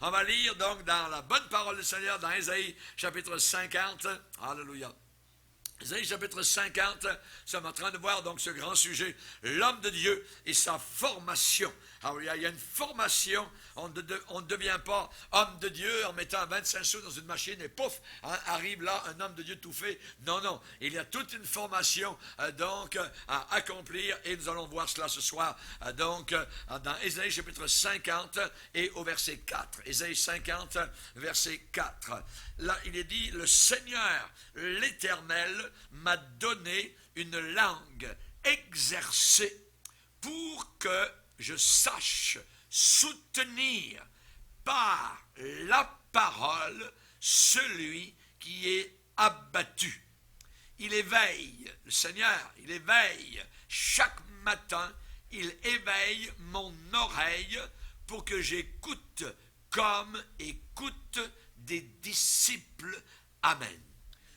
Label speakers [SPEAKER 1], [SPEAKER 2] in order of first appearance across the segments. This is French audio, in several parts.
[SPEAKER 1] On va lire donc dans la bonne parole du Seigneur, dans Ésaïe chapitre 50. Alléluia. Ésaïe chapitre 50, nous sommes en train de voir donc ce grand sujet, l'homme de Dieu et sa formation. Alors, il y a une formation, on ne devient pas homme de Dieu en mettant 25 sous dans une machine et pouf, arrive là un homme de Dieu tout fait. Non, non, il y a toute une formation donc à accomplir et nous allons voir cela ce soir donc dans Ésaïe chapitre 50 et au verset 4. Ésaïe 50, verset 4. Là, il est dit, le Seigneur, l'Éternel, m'a donné une langue exercée pour que je sache soutenir par la parole celui qui est abattu. Il éveille, le Seigneur, il éveille chaque matin, il éveille mon oreille pour que j'écoute comme écoutent des disciples. Amen.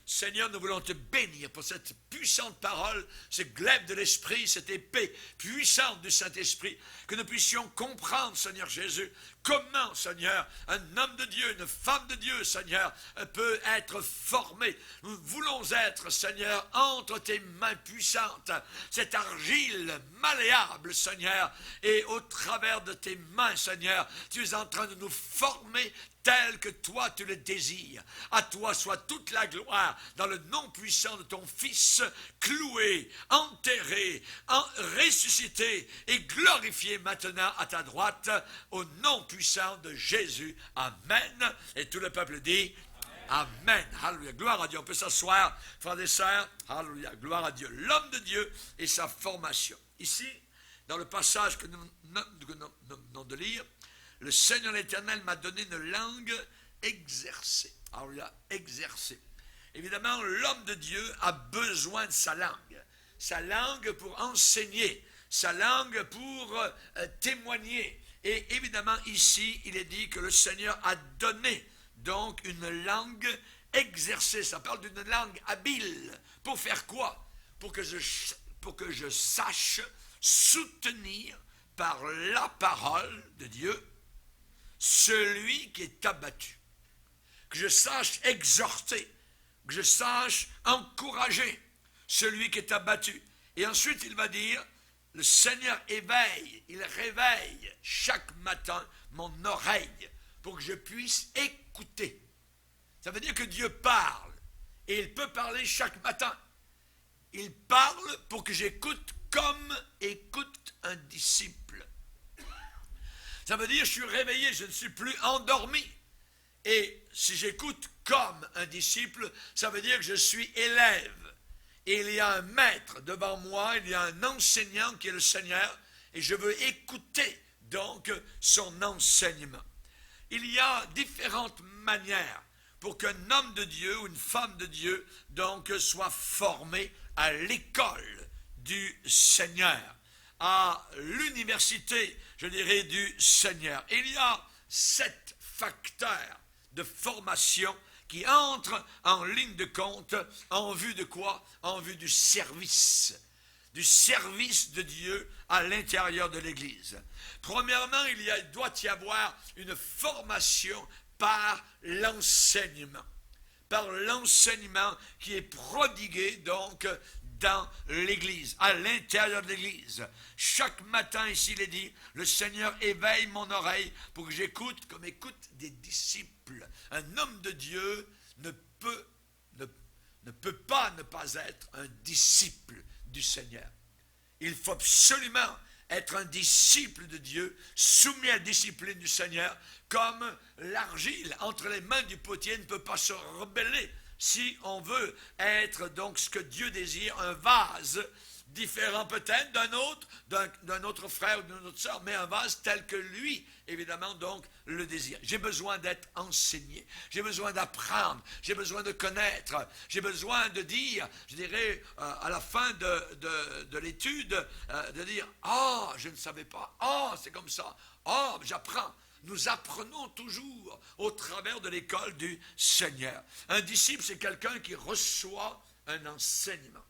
[SPEAKER 1] Seigneur, nous voulons te bénir pour cette puissante parole, ce glaive de l'Esprit, cette épée puissante du Saint-Esprit, que nous puissions comprendre, Seigneur Jésus, comment, Seigneur, un homme de Dieu, une femme de Dieu, Seigneur, peut être formé. Nous voulons être, Seigneur, entre tes mains puissantes, cette argile malléable, Seigneur, et au travers de tes mains, Seigneur, tu es en train de nous former tel que toi tu le désires. À toi soit toute la gloire dans le nom puissant de ton Fils, cloué, enterré, ressuscité et glorifié maintenant à ta droite, au nom puissant de Jésus. Amen. Et tout le peuple dit Amen. Alléluia. Gloire à Dieu. On peut s'asseoir, frères et sœurs. Alléluia. Gloire à Dieu. L'homme de Dieu et sa formation. Ici, dans le passage que nous venons de lire, le Seigneur l'Éternel m'a donné une langue exercée. Alléluia. Exercée. Évidemment, l'homme de Dieu a besoin de sa langue. Sa langue pour enseigner. Sa langue pour témoigner. Et évidemment, ici, il est dit que le Seigneur a donné donc une langue exercée. Ça parle d'une langue habile. Pour faire quoi? Pour que je sache soutenir par la parole de Dieu celui qui est abattu. Que je sache exhorter, que je sache encourager celui qui est abattu. Et ensuite, il va dire, le Seigneur éveille, il réveille chaque matin mon oreille pour que je puisse écouter. Ça veut dire que Dieu parle, et il peut parler chaque matin. Il parle pour que j'écoute comme écoute un disciple. Ça veut dire que je suis réveillé, je ne suis plus endormi. Et si j'écoute comme un disciple, ça veut dire que je suis élève. Et il y a un maître devant moi, il y a un enseignant qui est le Seigneur, et je veux écouter donc son enseignement. Il y a différentes manières pour qu'un homme de Dieu ou une femme de Dieu donc soit formé à l'école du Seigneur, à l'université, je dirais, du Seigneur. Il y a 7 facteurs de formation qui entrent en ligne de compte en vue de quoi? En vue du service de Dieu à l'intérieur de l'Église. Premièrement, il doit y avoir une formation par l'enseignement qui est prodigué donc dans l'Église, à l'intérieur de l'Église. Chaque matin, ici, il est dit, le Seigneur éveille mon oreille pour que j'écoute comme écoute des disciples. Un homme de Dieu ne peut pas ne pas être un disciple du Seigneur. Il faut absolument être un disciple de Dieu, soumis à la discipline du Seigneur, comme l'argile entre les mains du potier ne peut pas se rebeller. Si on veut être donc ce que Dieu désire, un vase différent peut-être d'un autre frère ou d'une autre sœur, mais un vase tel que lui, évidemment, donc, le désire. J'ai besoin d'être enseigné, j'ai besoin d'apprendre, j'ai besoin de connaître, j'ai besoin de dire, je dirais, à la fin de l'étude, de dire, « Ah, je ne savais pas, ah, c'est comme ça, ah, j'apprends ». Nous apprenons toujours au travers de l'école du Seigneur. Un disciple, c'est quelqu'un qui reçoit un enseignement,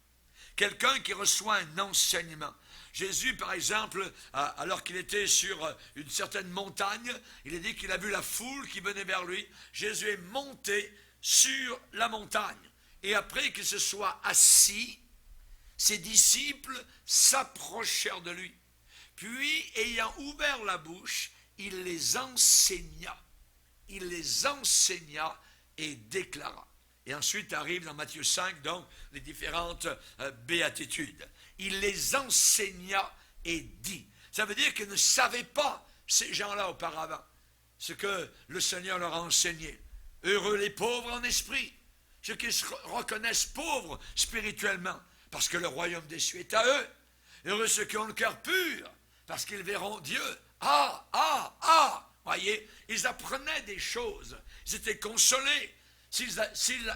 [SPEAKER 1] quelqu'un qui reçoit un enseignement. Jésus, par exemple, alors qu'il était sur une certaine montagne, il est dit qu'il a vu la foule qui venait vers lui. Jésus est monté sur la montagne. Et après qu'il se soit assis, ses disciples s'approchèrent de lui. Puis, ayant ouvert la bouche, il les enseigna. Il les enseigna et déclara. Et ensuite arrive dans Matthieu 5, donc, les différentes béatitudes. Il les enseigna et dit. Ça veut dire qu'ils ne savaient pas, ces gens-là auparavant, ce que le Seigneur leur a enseigné. Heureux les pauvres en esprit, ceux qui se reconnaissent pauvres spirituellement, parce que le royaume des cieux est à eux. Heureux ceux qui ont le cœur pur, parce qu'ils verront Dieu. Voyez, ils apprenaient des choses, ils étaient consolés. S'il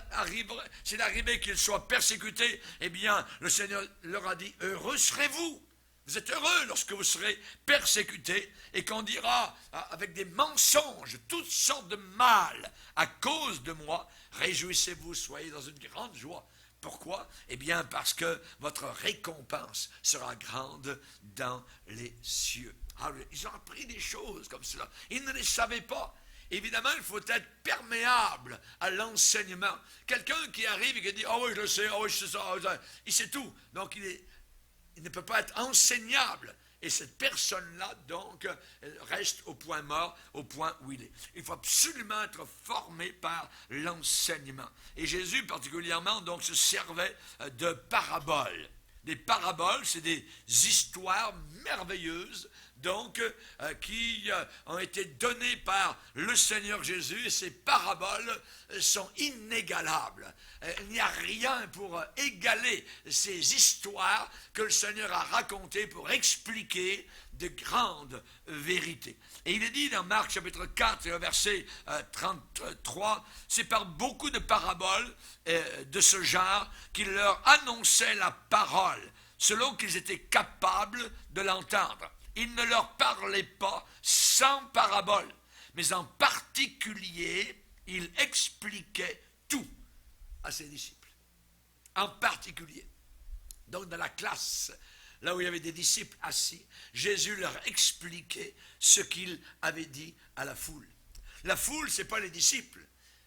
[SPEAKER 1] arrivait qu'ils soient persécutés, eh bien, le Seigneur leur a dit, heureux serez-vous. Vous êtes heureux lorsque vous serez persécutés et qu'on dira avec des mensonges, toutes sortes de mal à cause de moi. Réjouissez-vous, soyez dans une grande joie. Pourquoi? Eh bien, parce que votre récompense sera grande dans les cieux. Alors, ils ont appris des choses comme cela. Ils ne les savaient pas. Évidemment, il faut être perméable à l'enseignement. Quelqu'un qui arrive et qui dit « Ah oui, je le sais, ah oui, je sais ça, il sait tout. » Donc, il ne peut pas être enseignable. Et cette personne-là, donc, reste au point mort, au point où il est. Il faut absolument être formé par l'enseignement. Et Jésus, particulièrement, donc, se servait de paraboles. Des paraboles, c'est des histoires merveilleuses, donc, qui ont été données par le Seigneur Jésus, et ces paraboles sont inégalables. Il n'y a rien pour égaler ces histoires que le Seigneur a racontées pour expliquer de grandes vérités. Et il est dit dans Marc chapitre 4, verset 33, c'est par beaucoup de paraboles de ce genre qu'il leur annonçait la parole, selon qu'ils étaient capables de l'entendre. Il ne leur parlait pas sans parabole, mais en particulier, il expliquait tout à ses disciples. En particulier. Donc, dans la classe, là où il y avait des disciples assis, Jésus leur expliquait ce qu'il avait dit à la foule. La foule, ce n'est pas les disciples.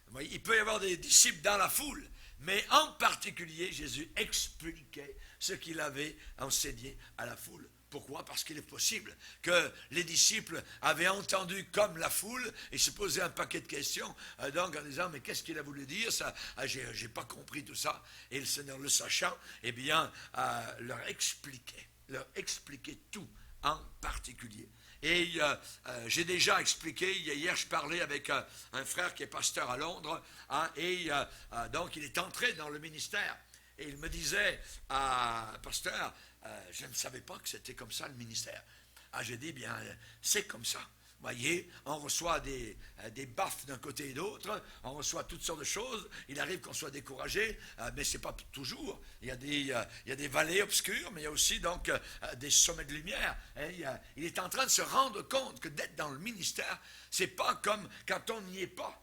[SPEAKER 1] Vous voyez, il peut y avoir des disciples dans la foule, mais en particulier, Jésus expliquait ce qu'il avait enseigné à la foule. Pourquoi? Parce qu'il est possible que les disciples avaient entendu comme la foule et se posaient un paquet de questions, donc en disant, mais qu'est-ce qu'il a voulu dire ça? J'ai pas compris tout ça. Et le Seigneur, le sachant, eh bien, leur expliquait tout en particulier. Et j'ai déjà expliqué, hier je parlais avec un frère qui est pasteur à Londres, donc il est entré dans le ministère. Et il me disait, pasteur, je ne savais pas que c'était comme ça le ministère. J'ai dit, bien, c'est comme ça. Vous voyez, on reçoit des baffes d'un côté et d'autre, on reçoit toutes sortes de choses. Il arrive qu'on soit découragé, mais ce n'est pas toujours. Il y a des vallées obscures, mais il y a aussi donc des sommets de lumière. Il est en train de se rendre compte que d'être dans le ministère, ce n'est pas comme quand on n'y est pas.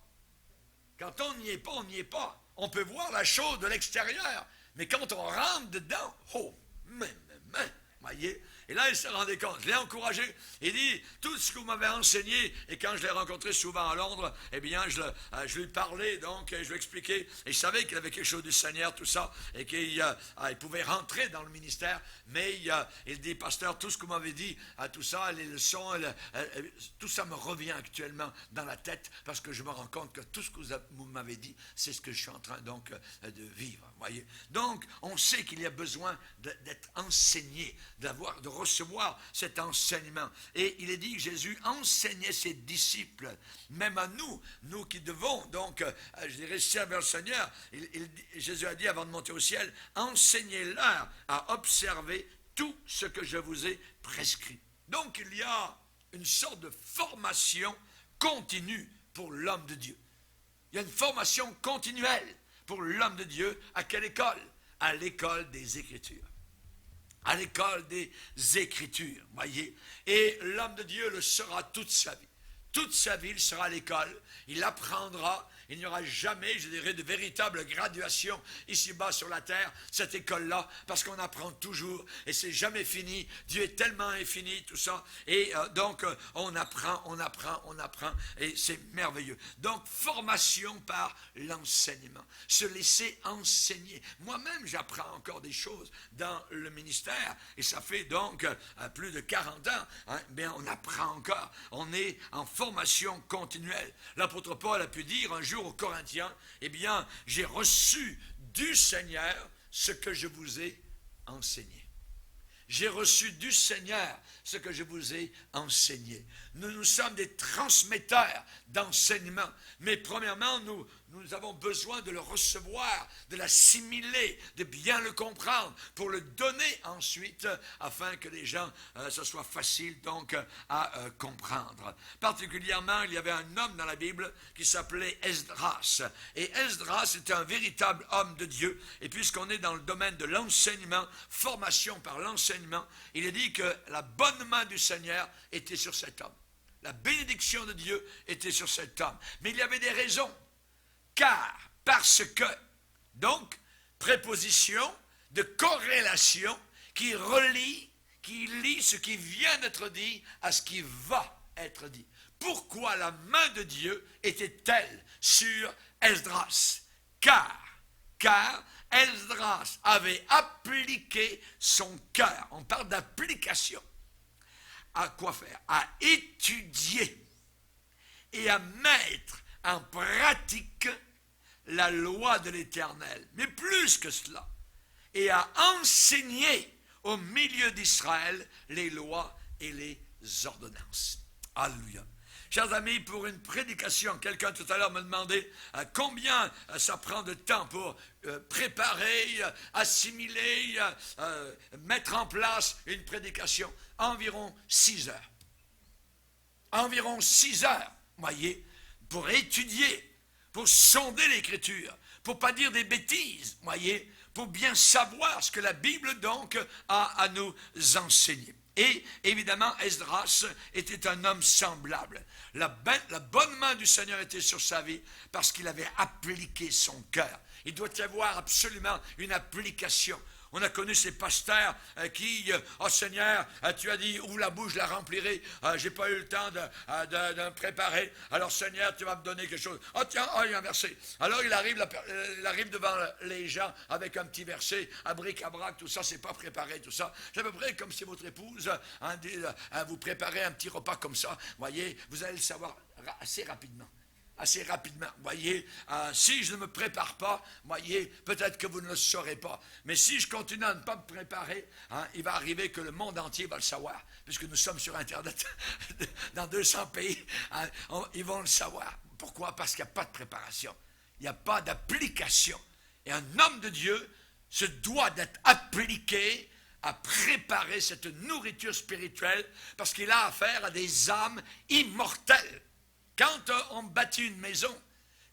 [SPEAKER 1] Quand on n'y est pas, on n'y est pas. On peut voir la chose de l'extérieur, mais quand on rentre dedans, voyez. Et là, il se rendait compte. Je l'ai encouragé. Il dit, tout ce que vous m'avez enseigné, et quand je l'ai rencontré souvent à Londres, eh bien, je lui parlais, donc, et je lui expliquais, et je savais qu'il avait quelque chose du Seigneur, tout ça, et qu'il pouvait rentrer dans le ministère, mais il dit, pasteur, tout ce que vous m'avez dit, tout ça, les leçons, tout ça me revient actuellement dans la tête, parce que je me rends compte que tout ce que vous m'avez dit, c'est ce que je suis en train, donc, de vivre, voyez. Donc, on sait qu'il y a besoin d'être enseigné, de recevoir cet enseignement. Et il est dit que Jésus enseignait ses disciples, même à nous qui devons donc, je dirais, servir le Seigneur. Jésus a dit avant de monter au ciel, enseignez-leur à observer tout ce que je vous ai prescrit. Donc il y a une sorte de formation continue pour l'homme de Dieu. Il y a une formation continuelle pour l'homme de Dieu. À quelle école? À l'école des Écritures. À l'école des Écritures, voyez. Et l'homme de Dieu le sera toute sa vie. Toute sa vie, il sera à l'école, il apprendra, Il n'y aura jamais, je dirais, de véritable graduation ici-bas sur la terre, cette école-là, parce qu'on apprend toujours et c'est jamais fini. Dieu est tellement infini, tout ça. Et donc, on apprend et c'est merveilleux. Donc, formation par l'enseignement. Se laisser enseigner. Moi-même, j'apprends encore des choses dans le ministère et ça fait donc plus de 40 ans. Hein, bien, on apprend encore. On est en formation continuelle. L'apôtre Paul a pu dire un jour aux Corinthiens, eh bien, j'ai reçu du Seigneur ce que je vous ai enseigné. J'ai reçu du Seigneur ce que je vous ai enseigné. Nous sommes des transmetteurs d'enseignement. Mais premièrement, nous avons besoin de le recevoir, de l'assimiler, de bien le comprendre, pour le donner ensuite, afin que les gens, ce soit facile donc à comprendre. Particulièrement, il y avait un homme dans la Bible qui s'appelait Esdras. Et Esdras était un véritable homme de Dieu. Et puisqu'on est dans le domaine de l'enseignement, formation par l'enseignement, il est dit que la bonne main du Seigneur était sur cet homme. La bénédiction de Dieu était sur cet homme. Mais il y avait des raisons. Parce que, donc, préposition de corrélation qui relie, qui lie ce qui vient d'être dit à ce qui va être dit. Pourquoi la main de Dieu était-elle sur Esdras? Car Esdras avait appliqué son cœur. On parle d'application. À quoi faire? À étudier et à mettre en pratique la loi de l'Éternel. Mais plus que cela, et à enseigner au milieu d'Israël les lois et les ordonnances. Alléluia. Chers amis, pour une prédication, quelqu'un tout à l'heure me demandait combien ça prend de temps pour préparer, assimiler, mettre en place une prédication. Environ 6 heures. Environ 6 heures, voyez, pour étudier, pour sonder l'Écriture, pour ne pas dire des bêtises, voyez, pour bien savoir ce que la Bible donc a à nous enseigner. Et évidemment, Esdras était un homme semblable. La bonne main du Seigneur était sur sa vie parce qu'il avait appliqué son cœur. Il doit y avoir absolument une application. On a connu ces pasteurs qui, oh Seigneur, tu as dit, ouvre la bouche, je la remplirai. J'ai pas eu le temps de me préparer. Alors Seigneur, tu vas me donner quelque chose. Oh tiens, il y a un verset. Alors il arrive devant les gens avec un petit verset, à bric-à-brac, tout ça, c'est pas préparé, tout ça. C'est à peu près comme si votre épouse vous préparez un petit repas comme ça. Voyez, vous allez le savoir assez rapidement. Voyez, si je ne me prépare pas, voyez, peut-être que vous ne le saurez pas. Mais si je continue à ne pas me préparer, il va arriver que le monde entier va le savoir, puisque nous sommes sur Internet, dans 200 pays, ils vont le savoir. Pourquoi? Parce qu'il n'y a pas de préparation, il n'y a pas d'application. Et un homme de Dieu se doit d'être appliqué à préparer cette nourriture spirituelle, parce qu'il a affaire à des âmes immortelles. Quand on bâtit une maison,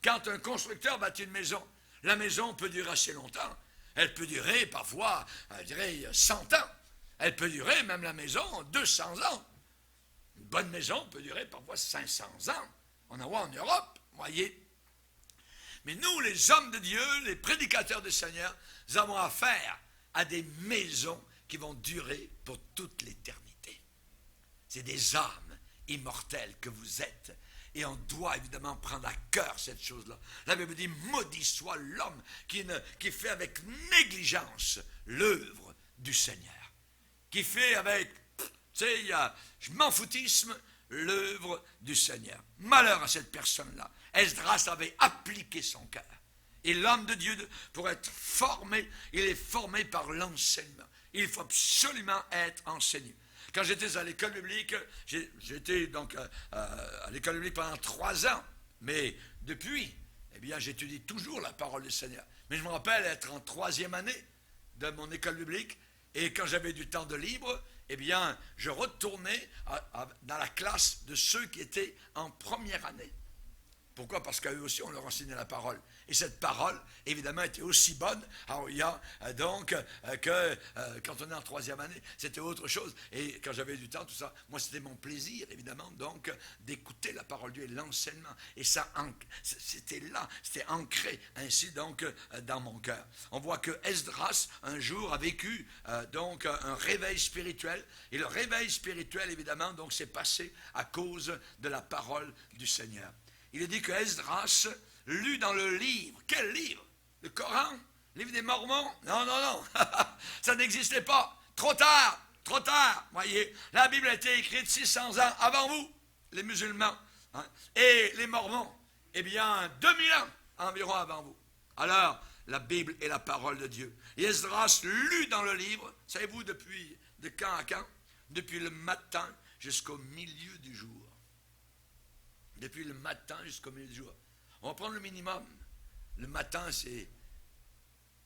[SPEAKER 1] quand un constructeur bâtit une maison, la maison peut durer assez longtemps. Elle peut durer parfois, je dirais, 100 ans. Elle peut durer, même la maison, 200 ans. Une bonne maison peut durer parfois 500 ans. On en voit en Europe, voyez. Mais nous, les hommes de Dieu, les prédicateurs du Seigneur, nous avons affaire à des maisons qui vont durer pour toute l'éternité. C'est des âmes immortelles que vous êtes. Et on doit évidemment prendre à cœur cette chose-là. La Bible dit, maudit soit l'homme qui fait avec négligence l'œuvre du Seigneur. Qui fait avec, je m'en foutisme, l'œuvre du Seigneur. Malheur à cette personne-là. Esdras avait appliqué son cœur. Et l'homme de Dieu, pour être formé, il est formé par l'enseignement. Il faut absolument être enseigné. Quand j'étais à l'école biblique, j'étais donc à l'école biblique pendant 3 ans. Mais depuis, eh bien, j'étudie toujours la parole du Seigneur. Mais je me rappelle être en 3e année de mon école biblique. Et quand j'avais du temps de libre, eh bien, je retournais dans la classe de ceux qui étaient en première année. Pourquoi? Parce qu'à eux aussi, on leur enseignait la parole. Et cette parole, évidemment, était aussi bonne, que quand on est en troisième année, c'était autre chose. Et quand j'avais du temps, tout ça, moi, c'était mon plaisir, évidemment, donc, d'écouter la parole de Dieu et l'enseignement. Et ça, c'était là, c'était ancré, ainsi, donc, dans mon cœur. On voit que Esdras, un jour, a vécu, un réveil spirituel. Et le réveil spirituel, évidemment, donc, s'est passé à cause de la parole du Seigneur. Il est dit que Esdras lut dans le livre. Quel livre? Le Coran? Le livre des Mormons? Non, non, non. Ça n'existait pas. Trop tard, trop tard. Voyez, la Bible a été écrite 600 ans avant vous, les musulmans. Hein, et les Mormons, eh bien, 2000 ans environ avant vous. Alors, la Bible est la parole de Dieu. Et Esdras lut dans le livre, savez-vous, depuis de quand à quand? Depuis le matin jusqu'au milieu du jour. Depuis le matin jusqu'au milieu du jour. On va prendre le minimum. Le matin, c'est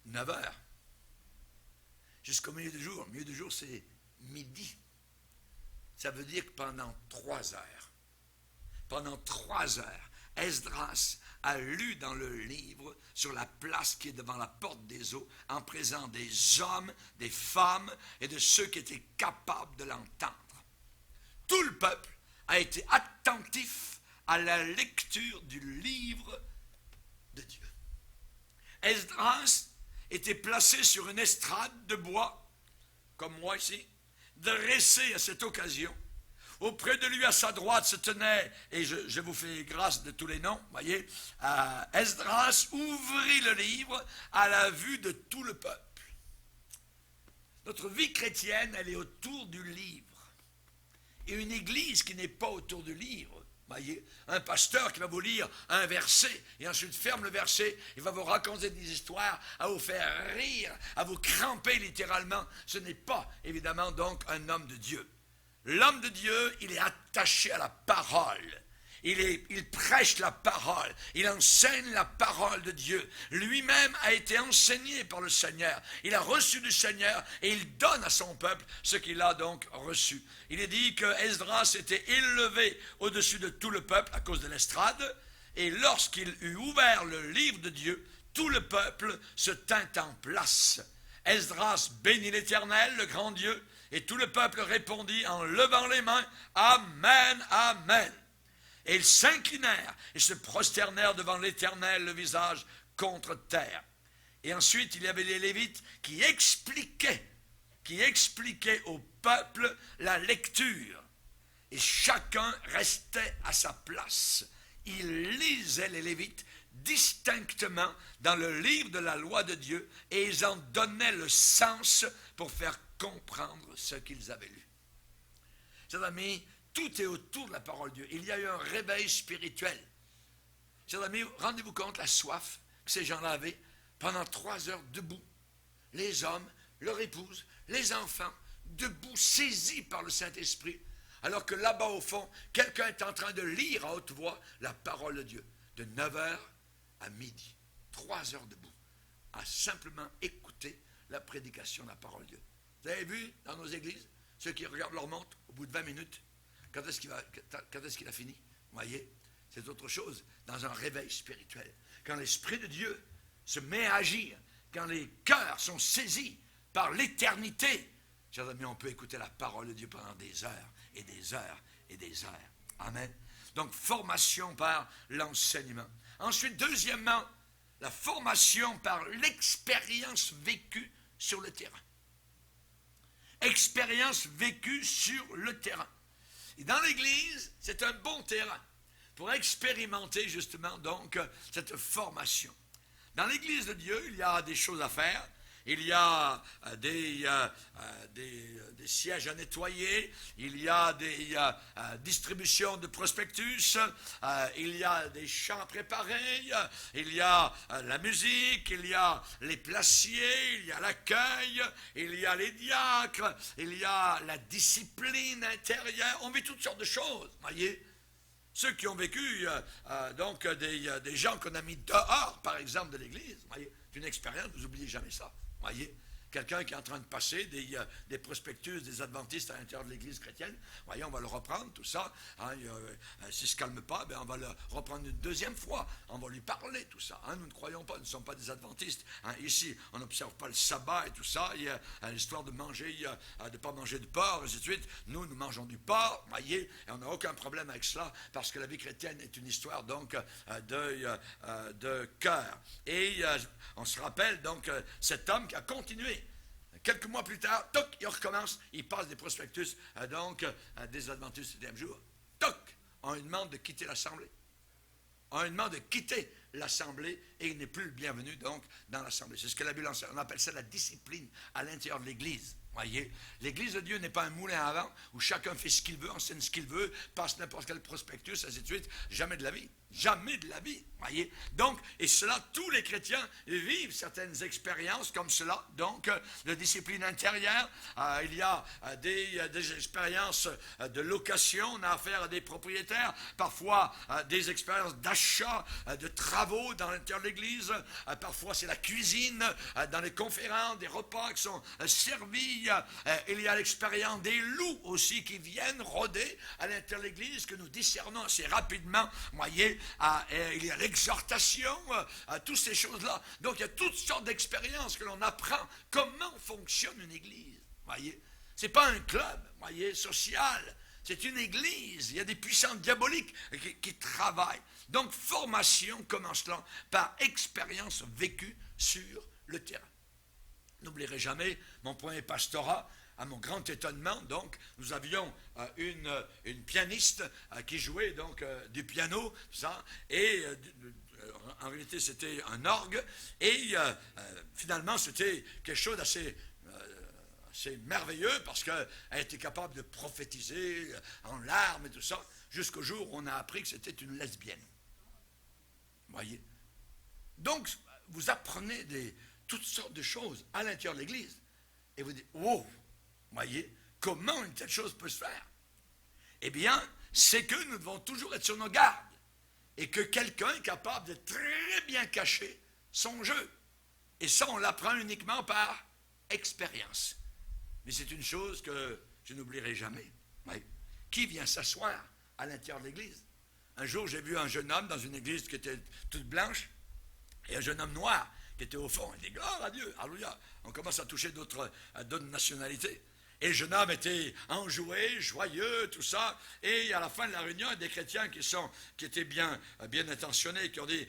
[SPEAKER 1] 9 heures. Jusqu'au milieu du jour. Le milieu du jour, c'est midi. Ça veut dire que pendant 3 heures, Esdras a lu dans le livre sur la place qui est devant la porte des eaux, en présence des hommes, des femmes et de ceux qui étaient capables de l'entendre. Tout le peuple a été attentif à la lecture du livre de Dieu. Esdras était placé sur une estrade de bois, comme moi ici, dressé à cette occasion. Auprès de lui, à sa droite, se tenait, et je vous fais grâce de tous les noms, voyez, Esdras ouvrit le livre à la vue de tout le peuple. Notre vie chrétienne, elle est autour du livre. Et une église qui n'est pas autour du livre, voyez, un pasteur qui va vous lire un verset et ensuite ferme le verset, il va vous raconter des histoires, à vous faire rire, à vous cramper littéralement. Ce n'est pas, évidemment, donc un homme de Dieu. L'homme de Dieu, il est attaché à la parole. Il prêche la parole, il enseigne la parole de Dieu. Lui-même a été enseigné par le Seigneur. Il a reçu du Seigneur et il donne à son peuple ce qu'il a donc reçu. Il est dit que Esdras était élevé au-dessus de tout le peuple à cause de l'estrade. Et lorsqu'il eut ouvert le livre de Dieu, tout le peuple se tint en place. Esdras bénit l'Éternel, le grand Dieu, et tout le peuple répondit en levant les mains, Amen, Amen. Et ils s'inclinèrent et se prosternèrent devant l'Éternel, le visage contre terre. Et ensuite, il y avait les Lévites qui expliquaient au peuple la lecture. Et chacun restait à sa place. Ils lisaient, les Lévites, distinctement dans le livre de la loi de Dieu, et ils en donnaient le sens pour faire comprendre ce qu'ils avaient lu. Chers amis, tout est autour de la parole de Dieu. Il y a eu un réveil spirituel. Chers amis, rendez-vous compte la soif que ces gens-là avaient pendant 3 heures debout. Les hommes, leur épouse, les enfants, debout, saisis par le Saint-Esprit. Alors que là-bas au fond, quelqu'un est en train de lire à haute voix la parole de Dieu. De 9 heures à midi. 3 heures debout. À simplement écouter la prédication de la parole de Dieu. Vous avez vu dans nos églises, ceux qui regardent leur montre, au bout de 20 minutes, quand est-ce qu'il a fini? Vous voyez, c'est autre chose dans un réveil spirituel. Quand l'Esprit de Dieu se met à agir, quand les cœurs sont saisis par l'éternité, chers amis, on peut écouter la parole de Dieu pendant des heures et des heures et des heures. Amen. Donc, formation par l'enseignement. Ensuite, deuxièmement, la formation par l'expérience vécue sur le terrain. Expérience vécue sur le terrain. Et dans l'Église, c'est un bon terrain pour expérimenter justement donc cette formation. Dans l'Église de Dieu, il y a des choses à faire. Il y a des sièges à nettoyer, il y a des distributions de prospectus, il y a des chants à préparer, il y a la musique, il y a les placiers, il y a l'accueil, il y a les diacres, il y a la discipline intérieure. On vit toutes sortes de choses, voyez. Ceux qui ont vécu donc des gens qu'on a mis dehors, par exemple, de l'Église, voyez, c'est une expérience, vous n'oubliez jamais ça. Voyez, quelqu'un qui est en train de passer des prospectus des adventistes à l'intérieur de l'Église chrétienne. Voyez, on va le reprendre, tout ça. Hein, s'il ne se calme pas, ben, on va le reprendre une deuxième fois. On va lui parler, tout ça. Hein, nous ne croyons pas, nous ne sommes pas des adventistes. Hein, ici, on n'observe pas le sabbat et tout ça. Il y a l'histoire de manger, de ne pas manger de porc, et ainsi de suite. Nous mangeons du porc, voyez, et on n'a aucun problème avec cela, parce que la vie chrétienne est une histoire, donc, de cœur. Et on se rappelle, donc, cet homme qui a continué. Quelques mois plus tard, toc, il recommence, il passe des prospectus, des adventistes du 7e jour. Toc, on lui demande de quitter l'assemblée. On lui demande de quitter l'assemblée et il n'est plus le bienvenu, donc, dans l'assemblée. C'est ce que la Bible enseigne. On appelle ça la discipline à l'intérieur de l'Église. Voyez, l'Église de Dieu n'est pas un moulin à vent où chacun fait ce qu'il veut, enseigne ce qu'il veut, passe n'importe quel prospectus, ainsi de suite. Jamais de la vie. Jamais de la vie. Voyez. Donc, et cela, tous les chrétiens vivent certaines expériences comme cela. Donc, de discipline intérieure. Il y a des expériences de location. On a affaire à des propriétaires. Parfois, des expériences d'achat, de travaux dans l'intérieur de l'Église. Parfois, c'est la cuisine, dans les conférences, des repas qui sont servis. Il y a l'expérience des loups aussi qui viennent rôder à l'intérieur de l'Église, que nous discernons assez rapidement. Voyez, il y a l'exhortation, toutes ces choses-là. Donc, il y a toutes sortes d'expériences que l'on apprend. Comment fonctionne une Église? Voyez, c'est pas un club, voyez, social. C'est une Église. Il y a des puissances diaboliques qui travaillent. Donc, formation commence là par expérience vécue sur le terrain. N'oublierai jamais mon premier pastorat. À mon grand étonnement, donc, nous avions une pianiste qui jouait donc du piano, ça, et en réalité c'était un orgue, et finalement c'était quelque chose d'assez merveilleux parce qu'elle était capable de prophétiser en larmes et tout ça, jusqu'au jour où on a appris que c'était une lesbienne. Voyez. Donc, vous apprenez toutes sortes de choses à l'intérieur de l'Église, et vous dites, wow! Voyez, comment une telle chose peut se faire? Eh bien, c'est que nous devons toujours être sur nos gardes et que quelqu'un est capable de très bien cacher son jeu. Et ça, on l'apprend uniquement par expérience. Mais c'est une chose que je n'oublierai jamais. Oui. Qui vient s'asseoir à l'intérieur de l'église? Un jour, j'ai vu un jeune homme dans une église qui était toute blanche et un jeune homme noir qui était au fond. Il dit, gloire à Dieu, alléluia. On commence à toucher d'autres nationalités. Et le jeune homme était enjoué, joyeux, tout ça. Et à la fin de la réunion, il y a des chrétiens qui étaient bien intentionnés, qui ont dit,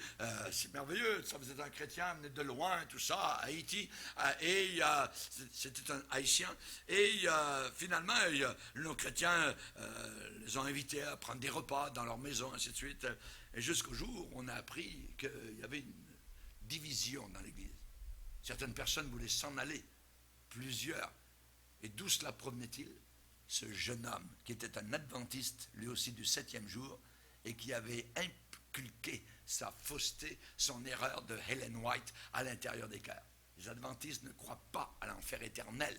[SPEAKER 1] c'est merveilleux, ça, vous êtes un chrétien, vous venez de loin, tout ça, à Haïti. Et c'était un Haïtien. Et finalement, nos chrétiens les ont invités à prendre des repas dans leur maison, ainsi de suite. Et jusqu'au jour où on a appris qu'il y avait une division dans l'église. Certaines personnes voulaient s'en aller, plusieurs. Et d'où cela provenait-il? Ce jeune homme qui était un adventiste, lui aussi du 7e jour, et qui avait inculqué sa fausseté, son erreur de Helen White à l'intérieur des cœurs. Les adventistes ne croient pas à l'enfer éternel.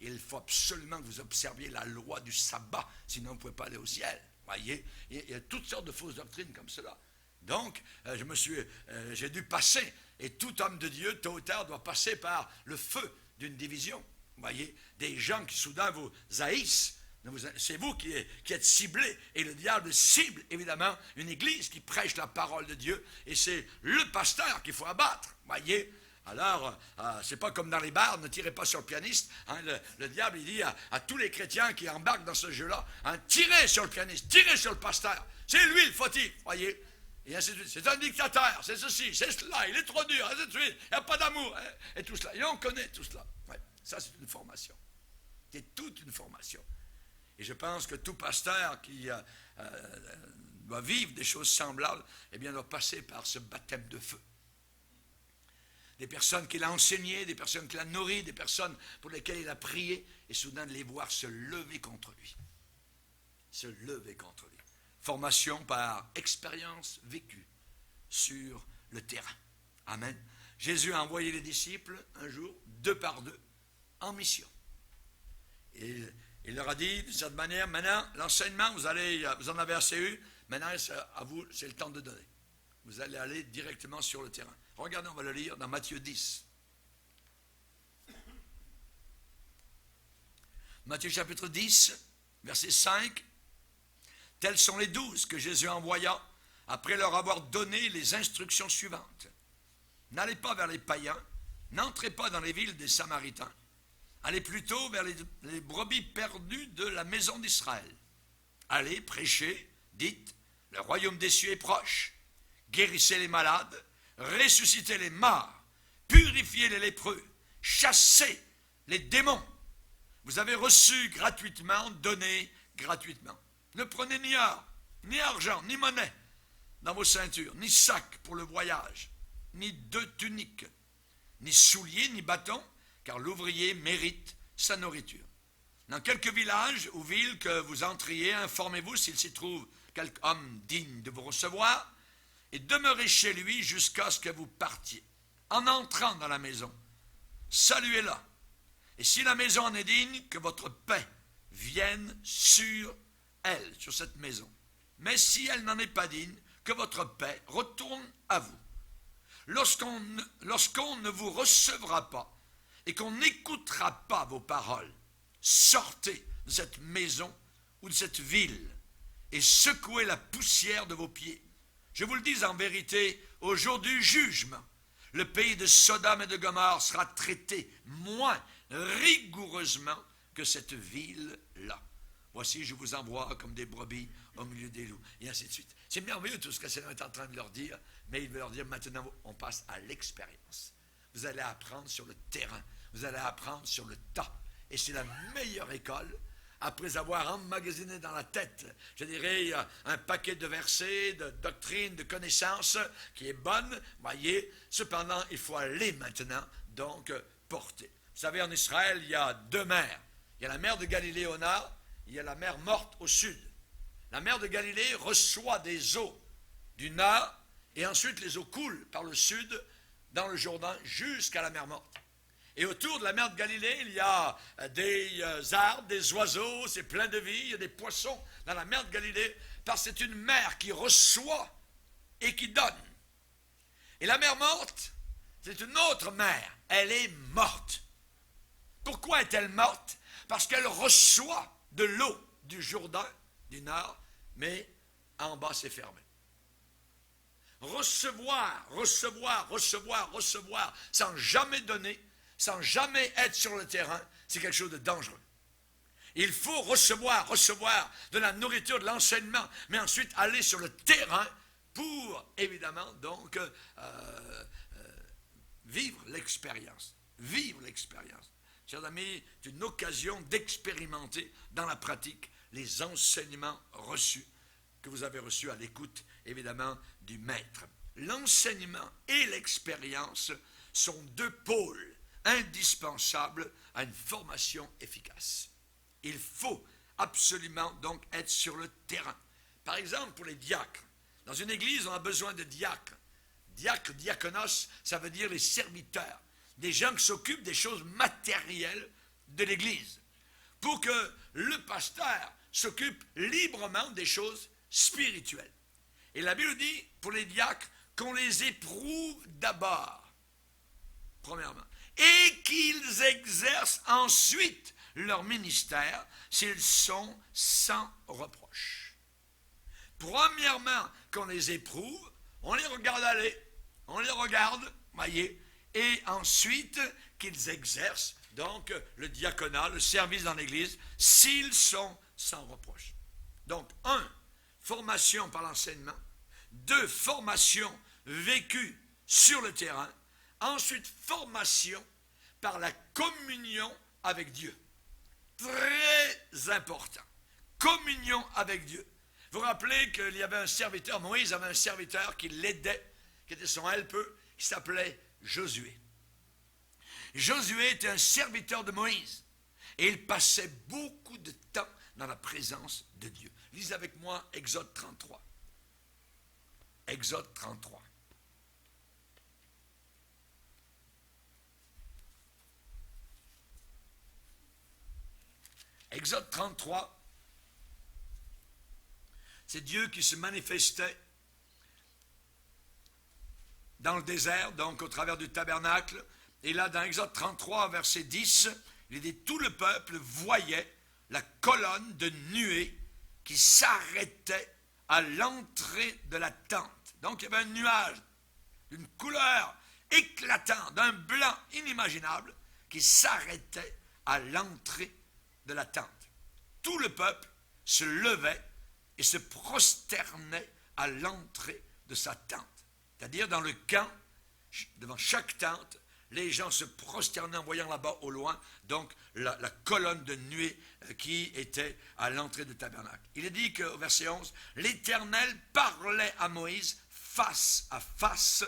[SPEAKER 1] Il faut absolument que vous observiez la loi du sabbat, sinon vous ne pouvez pas aller au ciel. Voyez, il y a toutes sortes de fausses doctrines comme cela. Donc, j'ai dû passer, et tout homme de Dieu, tôt ou tard, doit passer par le feu d'une division. Vous voyez, des gens qui soudain vous haïssent, c'est vous qui êtes ciblés, et le diable cible évidemment une église qui prêche la parole de Dieu, et c'est le pasteur qu'il faut abattre, voyez. Alors, c'est pas comme dans les bars, ne tirez pas sur le pianiste, hein, le diable il dit à tous les chrétiens qui embarquent dans ce jeu-là, hein, tirez sur le pianiste, tirez sur le pasteur, c'est lui le fautif, voyez. Et ainsi de suite. C'est un dictateur, c'est ceci, c'est cela, il est trop dur, ainsi de suite, il n'y a pas d'amour, hein, et tout cela, et on connaît tout cela. Ouais. Ça, c'est une formation. C'est toute une formation. Et je pense que tout pasteur qui doit vivre des choses semblables, eh bien, doit passer par ce baptême de feu. Des personnes qu'il a enseignées, des personnes qu'il a nourries, des personnes pour lesquelles il a prié, et soudain de les voir se lever contre lui. Se lever contre lui. Formation par expérience vécue sur le terrain. Amen. Jésus a envoyé les disciples un jour, 2 par 2, en mission. Et il leur a dit de cette manière, maintenant, l'enseignement, vous en avez assez eu, maintenant, à vous, c'est le temps de donner. Vous allez aller directement sur le terrain. Regardez, on va le lire dans Matthieu 10. Matthieu chapitre 10, verset 5. Tels sont les 12 que Jésus envoya après leur avoir donné les instructions suivantes. N'allez pas vers les païens, n'entrez pas dans les villes des Samaritains. Allez plutôt vers les brebis perdues de la maison d'Israël. Allez, prêchez, dites, le royaume des cieux est proche. Guérissez les malades, ressuscitez les morts, purifiez les lépreux, chassez les démons. Vous avez reçu gratuitement, donné gratuitement. Ne prenez ni or, ni argent, ni monnaie dans vos ceintures, ni sac pour le voyage, ni deux tuniques, ni souliers, ni bâtons, car l'ouvrier mérite sa nourriture. Dans quelque village ou ville que vous entriez, informez-vous s'il s'y trouve quelque homme digne de vous recevoir, et demeurez chez lui jusqu'à ce que vous partiez. En entrant dans la maison, saluez-la. Et si la maison en est digne, que votre paix vienne sur elle, sur cette maison. Mais si elle n'en est pas digne, que votre paix retourne à vous. Lorsqu'on ne vous recevra pas et qu'on n'écoutera pas vos paroles, sortez de cette maison ou de cette ville et secouez la poussière de vos pieds. Je vous le dis en vérité, au jour du jugement, le pays de Sodome et de Gomorrhe sera traité moins rigoureusement que cette ville-là. Voici, je vous envoie comme des brebis au milieu des loups, et ainsi de suite. C'est merveilleux tout ce que le Seigneur est en train de leur dire, mais il veut leur dire maintenant, on passe à l'expérience. Vous allez apprendre sur le terrain, vous allez apprendre sur le tas, et c'est la meilleure école. Après avoir emmagasiné dans la tête, je dirais, un paquet de versets, de doctrines, de connaissances qui est bonne, voyez, cependant, il faut aller maintenant, donc, porter. Vous savez, en Israël, il y a deux mers. Il y a la mer de Galilée au nord, il y a la mer Morte au sud. La mer de Galilée reçoit des eaux du nord, et ensuite les eaux coulent par le sud, dans le Jourdain, jusqu'à la mer Morte. Et autour de la mer de Galilée, il y a des arbres, des oiseaux, c'est plein de vie, il y a des poissons dans la mer de Galilée, parce que c'est une mer qui reçoit et qui donne. Et la mer Morte, c'est une autre mer, elle est morte. Pourquoi est-elle morte? Parce qu'elle reçoit de l'eau du Jourdain, du nord, mais en bas c'est fermé. Recevoir, sans jamais donner, sans jamais être sur le terrain, c'est quelque chose de dangereux. Il faut recevoir de la nourriture, de l'enseignement, mais ensuite aller sur le terrain pour, évidemment, donc, vivre l'expérience. Chers amis, c'est une occasion d'expérimenter dans la pratique les enseignements reçus, que vous avez reçus à l'écoute, évidemment, du maître. L'enseignement et l'expérience sont deux pôles indispensables à une formation efficace. Il faut absolument donc être sur le terrain. Par exemple, pour les diacres. Dans une église, on a besoin de diacres. Diacre, diaconos, ça veut dire les serviteurs. Des gens qui s'occupent des choses matérielles de l'église. Pour que le pasteur s'occupe librement des choses spirituelles. Et la Bible dit, pour les diacres, qu'on les éprouve d'abord, premièrement, et qu'ils exercent ensuite leur ministère s'ils sont sans reproche. Premièrement, qu'on les éprouve, on les regarde aller, voyez, et ensuite qu'ils exercent donc le diaconat, le service dans l'Église, s'ils sont sans reproche. Donc, 1, formation par l'enseignement. 2, formation vécue sur le terrain. Ensuite, formation par la communion avec Dieu. Très important. Communion avec Dieu. Vous vous rappelez qu'il y avait un serviteur, Moïse avait un serviteur qui l'aidait, qui était son helpeux, qui s'appelait Josué. Josué était un serviteur de Moïse et il passait beaucoup de temps dans la présence de Dieu. Lisez avec moi Exode 33. Exode 33. Exode 33, c'est Dieu qui se manifestait dans le désert, donc au travers du tabernacle. Et là, dans Exode 33, verset 10, il dit « Tout le peuple voyait la colonne de nuée qui s'arrêtait à l'entrée de la tente. Donc, il y avait un nuage d'une couleur éclatante, d'un blanc inimaginable, qui s'arrêtait à l'entrée de la tente. Tout le peuple se levait et se prosternait à l'entrée de sa tente. C'est-à-dire dans le camp, devant chaque tente, les gens se prosternaient en voyant là-bas au loin, donc la colonne de nuée qui était à l'entrée du tabernacle. Il est dit qu'au verset 11, l'Éternel parlait à Moïse face à face,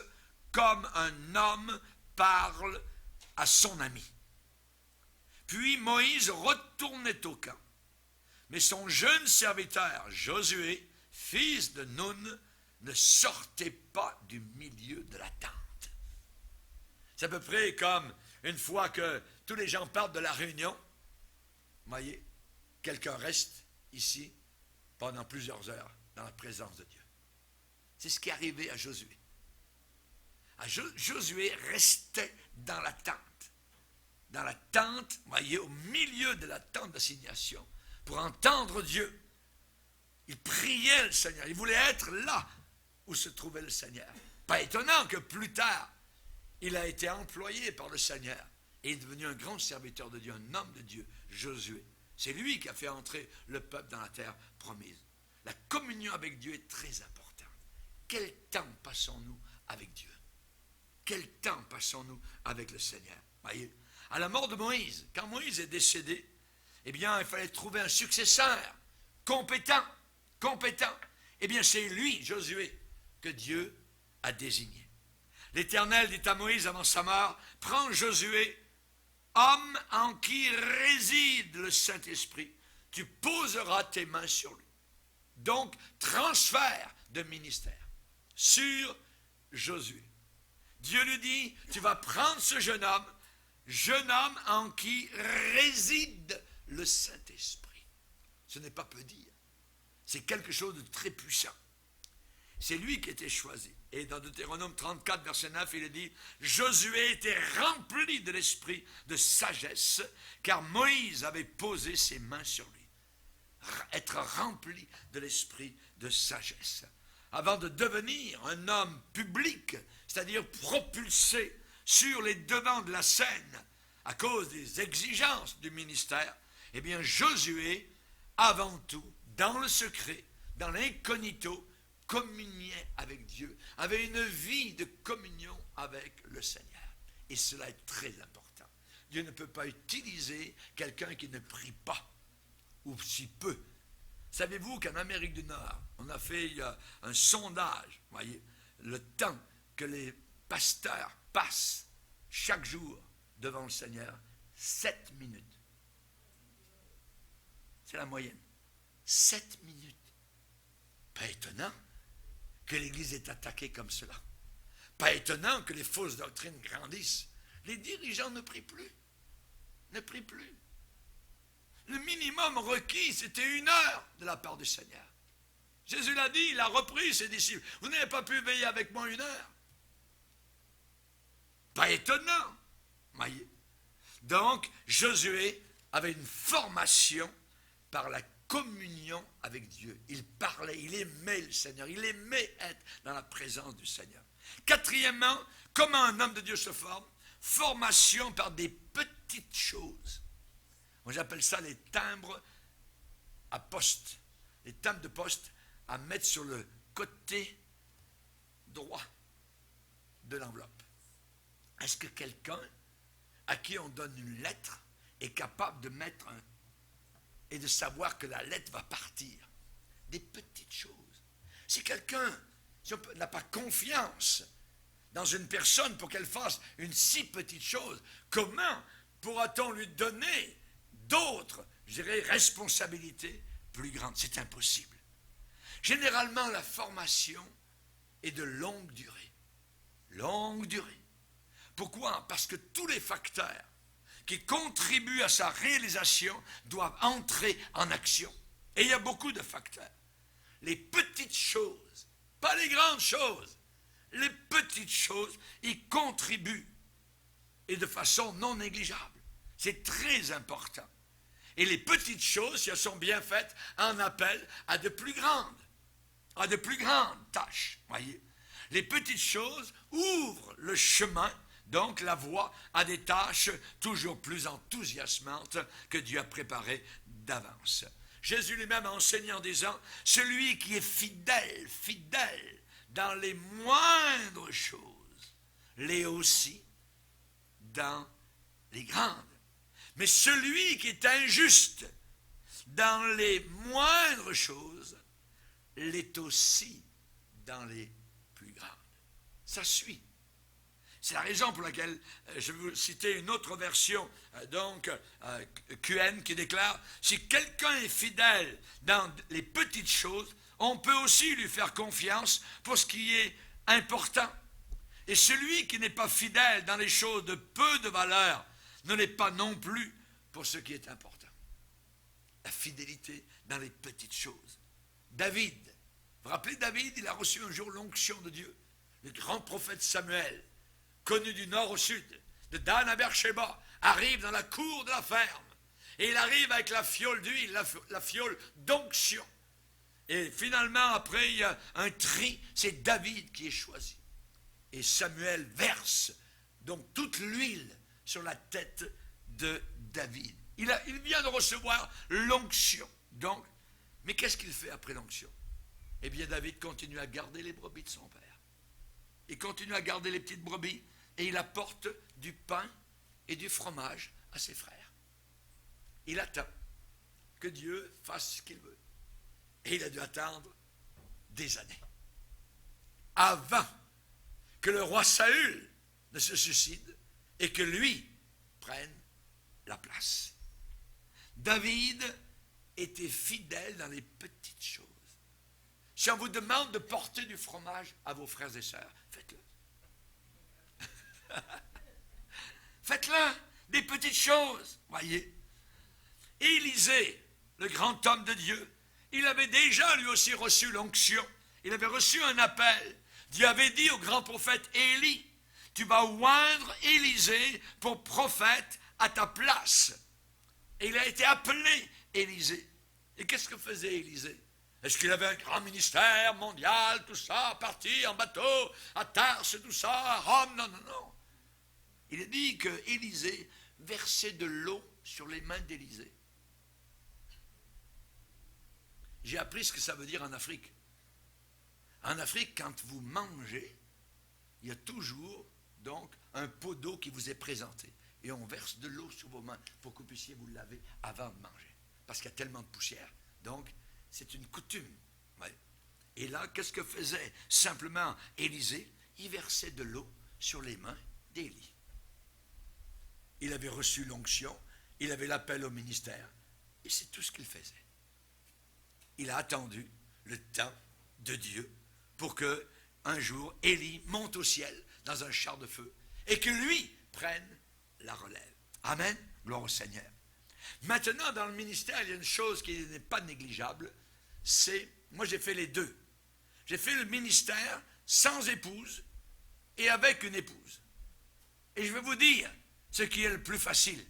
[SPEAKER 1] comme un homme parle à son ami. Puis Moïse retournait au camp. Mais son jeune serviteur, Josué, fils de Nun, ne sortait pas du milieu de la tente. C'est à peu près comme une fois que tous les gens partent de la réunion, vous voyez, quelqu'un reste ici pendant plusieurs heures dans la présence de Dieu. C'est ce qui est arrivé à Josué. Josué restait dans la tente. Dans la tente, vous voyez, au milieu de la tente d'assignation, pour entendre Dieu. Il priait le Seigneur. Il voulait être là où se trouvait le Seigneur. Pas étonnant que plus tard, il a été employé par le Seigneur et est devenu un grand serviteur de Dieu, un homme de Dieu, Josué. C'est lui qui a fait entrer le peuple dans la terre promise. La communion avec Dieu est très importante. Quel temps passons-nous avec Dieu? Quel temps passons-nous avec le Seigneur? Voyez, à la mort de Moïse, quand Moïse est décédé, eh bien, il fallait trouver un successeur compétent. Eh bien, c'est lui, Josué, que Dieu a désigné. L'Éternel dit à Moïse avant sa mort, prends Josué, homme en qui réside le Saint-Esprit, tu poseras tes mains sur lui. Donc, transfert de ministère sur Josué. Dieu lui dit, tu vas prendre ce jeune homme en qui réside le Saint-Esprit. Ce n'est pas peu dire. C'est quelque chose de très puissant. C'est lui qui était choisi. Et dans Deutéronome 34, verset 9, il est dit, Josué était rempli de l'esprit de sagesse, car Moïse avait posé ses mains sur lui. Être rempli de l'esprit de sagesse. Avant de devenir un homme public, c'est-à-dire propulsé sur les devants de la scène, à cause des exigences du ministère, eh bien Josué, avant tout, dans le secret, dans l'incognito, communiait avec Dieu, avait une vie de communion avec le Seigneur. Et cela est très important. Dieu ne peut pas utiliser quelqu'un qui ne prie pas, ou si peu. Savez-vous qu'en Amérique du Nord, on a fait un sondage, voyez, le temps que les pasteurs passent chaque jour devant le Seigneur, 7 minutes. C'est la moyenne. 7 minutes. Pas étonnant que l'Église est attaquée comme cela. Pas étonnant que les fausses doctrines grandissent. Les dirigeants ne prient plus. Ne prient plus. Le minimum requis, c'était 1 heure de la part du Seigneur. Jésus l'a dit, il a repris ses disciples. Vous n'avez pas pu veiller avec moi 1 heure. Pas étonnant. Voyez. Donc, Josué avait une formation par la communion avec Dieu. Il parlait, il aimait le Seigneur, il aimait être dans la présence du Seigneur. Quatrièmement, comment un homme de Dieu se forme? Formation par des petites choses. Moi, j'appelle ça les timbres à poste. Les timbres de poste à mettre sur le côté droit de l'enveloppe. Est-ce que quelqu'un à qui on donne une lettre est capable de mettre et de savoir que la lettre va partir? Des petites choses. Si quelqu'un n'a pas confiance dans une personne pour qu'elle fasse une si petite chose, comment pourra-t-on lui donner d'autres, je dirais, responsabilités plus grandes? C'est impossible. Généralement, la formation est de longue durée. Longue durée. Pourquoi? Parce que tous les facteurs qui contribuent à sa réalisation doivent entrer en action. Et il y a beaucoup de facteurs. Les petites choses, pas les grandes choses, les petites choses y contribuent et de façon non négligeable. C'est très important. Et les petites choses, si elles sont bien faites, en appellent à de plus grandes tâches. Voyez, les petites choses ouvrent le chemin, donc la voie à des tâches toujours plus enthousiasmantes que Dieu a préparées d'avance. Jésus lui-même a enseigné en disant, celui qui est fidèle dans les moindres choses, l'est aussi dans les grandes. Mais celui qui est injuste dans les moindres choses, l'est aussi dans les plus grandes. Ça suit. C'est la raison pour laquelle je vais vous citer une autre version, QN, qui déclare, si quelqu'un est fidèle dans les petites choses, on peut aussi lui faire confiance pour ce qui est important. Et celui qui n'est pas fidèle dans les choses de peu de valeur ne l'est pas non plus pour ce qui est important. La fidélité dans les petites choses. David, vous vous rappelez David, il a reçu un jour l'onction de Dieu. Le grand prophète Samuel, connu du nord au sud, de Dan à Beersheba, arrive dans la cour de la ferme. Et il arrive avec la fiole d'huile, la fiole d'onction. Et finalement, après, il y a un tri, c'est David qui est choisi. Et Samuel verse donc toute l'huile sur la tête de David. Il vient de recevoir l'onction. Donc, mais qu'est-ce qu'il fait après l'onction? Eh bien, David continue à garder les brebis de son père. Il continue à garder les petites brebis et il apporte du pain et du fromage à ses frères. Il attend que Dieu fasse ce qu'il veut. Et il a dû attendre des années. Avant que le roi Saül ne se suicide et que lui prenne la place. David était fidèle dans les petites choses. Si on vous demande de porter du fromage à vos frères et sœurs, faites-le. Faites-le, des petites choses, voyez. Élisée, le grand homme de Dieu, il avait déjà lui aussi reçu l'onction. Il avait reçu un appel. Dieu avait dit au grand prophète Élie, tu vas oindre Élisée pour prophète à ta place. Et il a été appelé Élisée. Et qu'est-ce que faisait Élisée? Est-ce qu'il avait un grand ministère mondial, tout ça, parti en bateau, à Tarse, tout ça, à Rome? Non, non, non. Il est dit que Élisée versait de l'eau sur les mains d'Élisée. J'ai appris ce que ça veut dire en Afrique. En Afrique, quand vous mangez, il y a toujours donc un pot d'eau qui vous est présenté. Et on verse de l'eau sur vos mains pour que vous puissiez vous laver avant de manger. Parce qu'il y a tellement de poussière. Donc, c'est une coutume. Ouais. Et là, qu'est-ce que faisait simplement Élisée? Il versait de l'eau sur les mains d'Élie. Il avait reçu l'onction, il avait l'appel au ministère, et c'est tout ce qu'il faisait. Il a attendu le temps de Dieu pour que un jour Élie monte au ciel dans un char de feu et que lui prenne la relève. Amen. Gloire au Seigneur. Maintenant, dans le ministère, il y a une chose qui n'est pas négligeable, c'est, moi j'ai fait les deux. J'ai fait le ministère sans épouse et avec une épouse. Et je vais vous dire ce qui est le plus facile.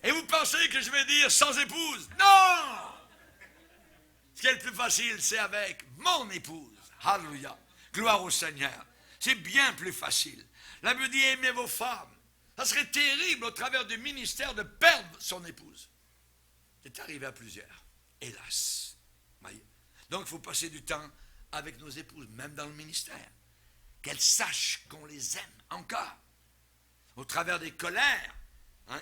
[SPEAKER 1] Et vous pensez que je vais dire sans épouse? Non! Ce qui est le plus facile, c'est avec mon épouse. Alléluia. Gloire au Seigneur. C'est bien plus facile. La Bible dit aimez vos femmes. Ça serait terrible au travers du ministère de perdre son épouse. C'est arrivé à plusieurs. Hélas. Voyez. Donc il faut passer du temps avec nos épouses, même dans le ministère. Qu'elles sachent qu'on les aime encore. Au travers des colères.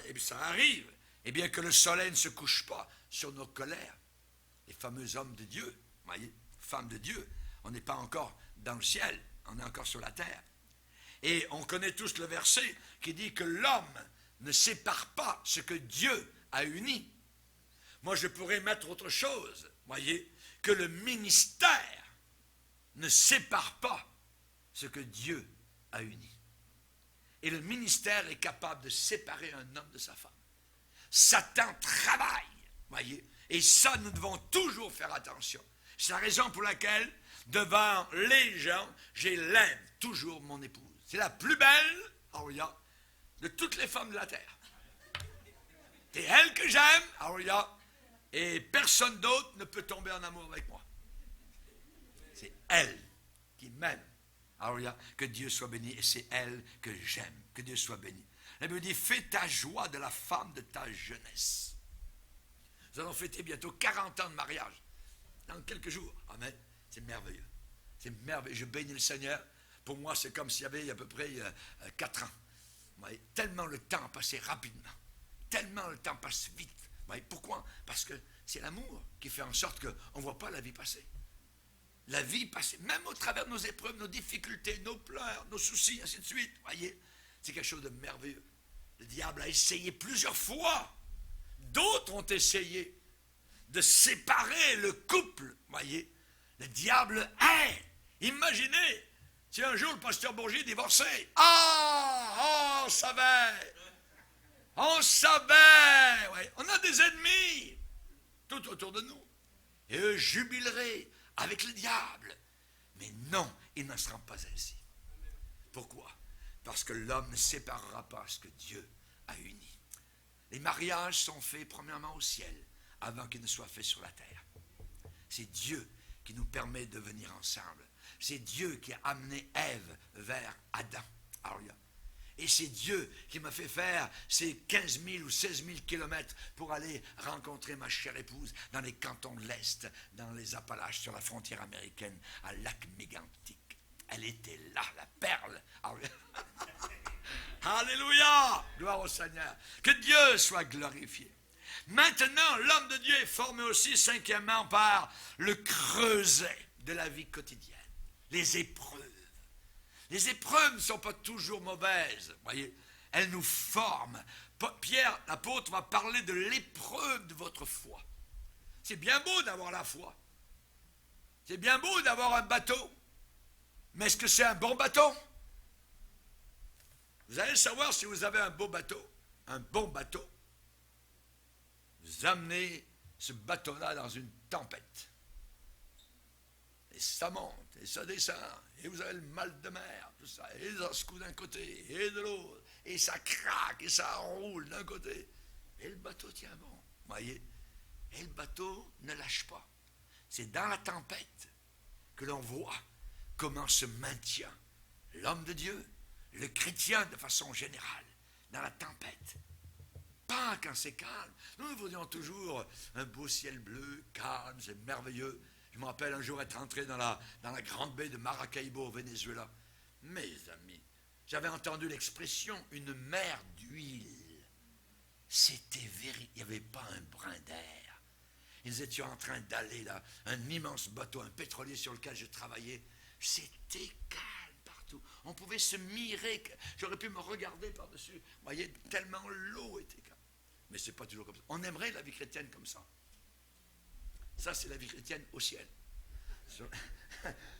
[SPEAKER 1] Et puis ça arrive, et bien que le soleil ne se couche pas sur nos colères. Les fameux hommes de Dieu, voyez, femmes de Dieu, on n'est pas encore dans le ciel, on est encore sur la terre. Et on connaît tous le verset qui dit que l'homme ne sépare pas ce que Dieu a uni. Moi, je pourrais mettre autre chose, voyez, que le ministère ne sépare pas ce que Dieu a uni. Et le ministère est capable de séparer un homme de sa femme. Satan travaille, voyez, et ça, nous devons toujours faire attention. C'est la raison pour laquelle, devant les gens, j'élève toujours mon épouse. C'est la plus belle, oh yeah, de toutes les femmes de la terre. C'est elle que j'aime, alléluia, et personne d'autre ne peut tomber en amour avec moi. C'est elle qui m'aime. Alléluia, que Dieu soit béni, et c'est elle que j'aime. Que Dieu soit béni. Elle me dit, fais ta joie de la femme de ta jeunesse. Nous allons fêter bientôt 40 ans de mariage. Dans quelques jours. Amen. C'est merveilleux. C'est merveilleux. Je bénis le Seigneur. Pour moi, c'est comme s'il y avait à peu près 4 ans. Ouais, tellement le temps a passé rapidement. Tellement le temps passe vite. Ouais, pourquoi? Parce que c'est l'amour qui fait en sorte qu'on ne voit pas la vie passer. La vie passe, même au travers de nos épreuves, nos difficultés, nos pleurs, nos soucis, ainsi de suite. Voyez, c'est quelque chose de merveilleux. Le diable a essayé plusieurs fois. D'autres ont essayé de séparer le couple. Voyez, le diable est. Imaginez si un jour le pasteur Bourgier divorçait. Ah, on savait. On savait. Ouais. On a des ennemis tout autour de nous. Et eux jubileraient avec le diable. Mais non, il n'en sera pas ainsi. Pourquoi? Parce que l'homme ne séparera pas ce que Dieu a uni. Les mariages sont faits premièrement au ciel, avant qu'ils ne soient faits sur la terre. C'est Dieu qui nous permet de venir ensemble. C'est Dieu qui a amené Ève vers Adam. Alléluia. Et c'est Dieu qui m'a fait faire ces 15 000 ou 16 000 kilomètres pour aller rencontrer ma chère épouse dans les cantons de l'Est, dans les Appalaches, sur la frontière américaine, à Lac-Mégantic. Elle était là, la perle. Alléluia! Gloire au Seigneur. Que Dieu soit glorifié. Maintenant, l'homme de Dieu est formé aussi, cinquièmement, par le creuset de la vie quotidienne. Les épreuves. Les épreuves ne sont pas toujours mauvaises, voyez, elles nous forment. Pierre, l'apôtre, va parler de l'épreuve de votre foi. C'est bien beau d'avoir la foi. C'est bien beau d'avoir un bateau. Mais est-ce que c'est un bon bateau? Vous allez savoir si vous avez un beau bateau, un bon bateau. Vous amenez ce bateau-là dans une tempête. Et ça monte, et ça descend, et vous avez le mal de mer, tout ça, et ça secoue d'un côté, et de l'autre, et ça craque, et ça roule d'un côté. Et le bateau tient bon, voyez. Et le bateau ne lâche pas. C'est dans la tempête que l'on voit comment se maintient l'homme de Dieu, le chrétien de façon générale, dans la tempête. Pas quand c'est calme. Nous voudrions toujours un beau ciel bleu, calme, c'est merveilleux. Je me rappelle un jour être entré dans la grande baie de Maracaibo au Venezuela. Mes amis, j'avais entendu l'expression une mer d'huile. C'était véridique, il n'y avait pas un brin d'air. Ils étaient en train d'aller là, un immense bateau, un pétrolier sur lequel je travaillais. C'était calme partout. On pouvait se mirer. J'aurais pu me regarder par-dessus. Vous voyez, tellement l'eau était calme. Mais ce n'est pas toujours comme ça. On aimerait la vie chrétienne comme ça. Ça, c'est la vie chrétienne au ciel.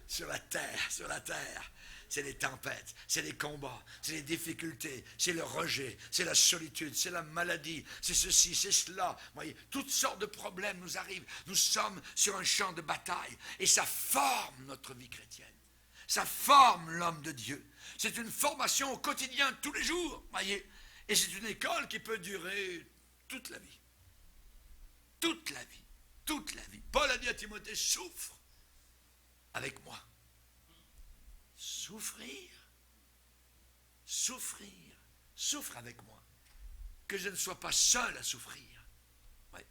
[SPEAKER 1] Sur la terre. C'est les tempêtes, c'est les combats, c'est les difficultés, c'est le rejet, c'est la solitude, c'est la maladie, c'est ceci, c'est cela. Vous voyez, toutes sortes de problèmes nous arrivent. Nous sommes sur un champ de bataille et ça forme notre vie chrétienne. Ça forme l'homme de Dieu. C'est une formation au quotidien, tous les jours. Voyez, et c'est une école qui peut durer toute la vie. Toute la vie. Toute la vie. Paul a dit à Timothée, souffre avec moi. Souffrir. Souffre avec moi. Que je ne sois pas seul à souffrir. Ouais.